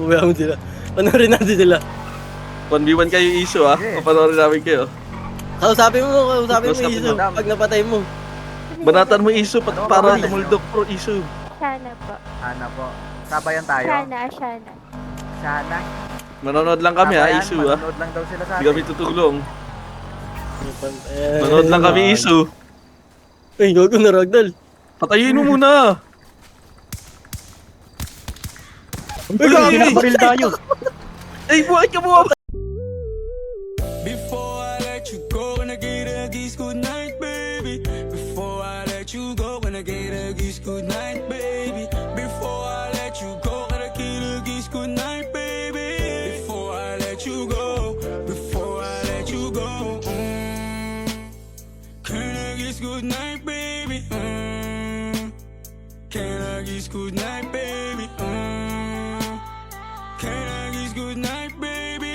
pabayaan mo sila. Panoorin natin sila. 1v1 kayo issue ah. Sige. Papanoorin namin kayo. Kausapin mo Kausapin Iso. mo. Pag napatay mo. Banatan mo issue Ano para ba? tumuldok pro issue. Sana po. Sana po. Sabayan tayo. Sana. Sana. Manonood lang kami ha, Sabayan, issue ah. manonood lang daw sila sa Hindi kami atin. tutulong. Eh, Manonood lang kami issue. Ay, gago na Ragdal. Patayin mo muna. Baril tayo. Ay, buhay ka mo. Before I let you go, gonna get a kiss good night, baby. Before I let you go, gonna get a kiss good night, baby. Before I let you go, gonna get a kiss good night, baby. Before I let you go, before I let you go, can I kiss good night, baby? Can I kiss good night, baby? Can I kiss good night, baby?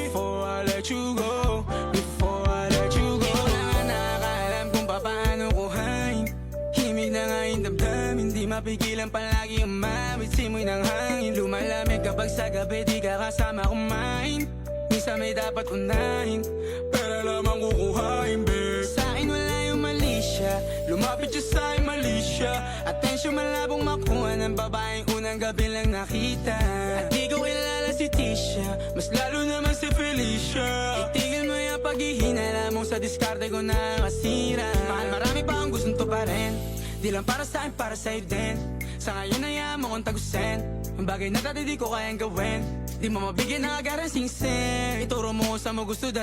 Before I let you go, before I let you go. Di ko na nga nakakaalam kung paano kuhain. Himig na nga yung damdamin, di mapigilan palagi umawit. Simoy ng hangin, lumalamig kapag sa gabi di ka kasama kumain. Minsan may dapat unahin, pero lamang kukuhain, babe. Sa akin wala yung mali siya, lumapit siya sa akin mali siya. Atensyon malabong makuha ng babaeng unang gabi lang nakita. At di ko kilala si Tisha, mas lalo naman si Felicia. Itigil mo yung paghihinala mo sa diskarte ko na masira. Mahal marami pa ang gustong to pa rin, di lang para sa akin, para sa'yo din. Sa ngayon na mo kong tagusin, ang bagay na dati di ko kayang gawin. Di mo mabigyan ng agarang singsing, ituro mo sa mo gusto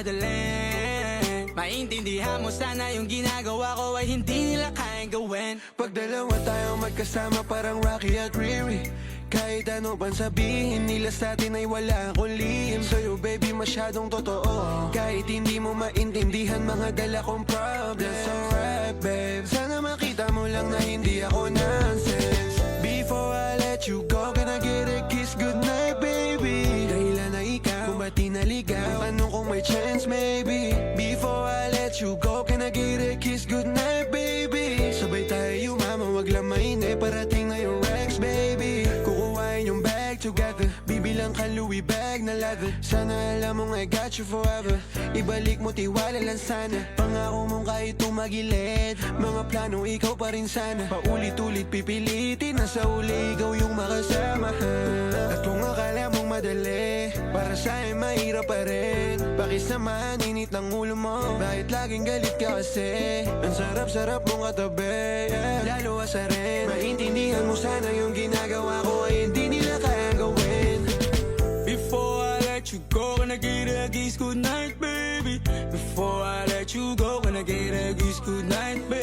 dadalhin. Maintindihan mo sana yung ginagawa ko ay hindi nila kayang gawin. Pag dalawa tayo magkasama parang Rocky at Riri, kahit ano pang sabihin nila sa atin ay wala akong lihim. Sa'yo baby masyadong totoo, kahit hindi mo maintindihan mga dala kong problems. Alright babe, sana makita mo lang na hindi ako nonsense. Before I let you go, can I get a kiss goodnight baby? Dahilan na ikaw, kung ba't di naligaw, anong kung may chance maybe? Before I let you go, can I get a kiss goodnight baby? Sabay tayo mama, wag lang mainip, parating na yung Rex baby. Kukuhain yung bag together, bibilang ka Louis bag na leather. Sana alam mong I got you forever, ibalik mo tiwala lang sana. Pangako mong kahit tumagilid, mga plano ikaw pa rin sana. Paulit-ulit pipilitin, nasa uli ikaw yung makasama. At kung akala mong madali, para sa'yo mahirap pa rin. Pakisamahan, init ng ulo mo, bakit laging galit ka kasi? Ang sarap-sarap mong katabi, yeah. Lalo asa rin, maintindihan mo sana yung ginagawa ko ay hindi nila kayang gawin. Before I let you go, gonna get a kiss good night, baby. Before I let you go, gonna get a kiss good night, baby.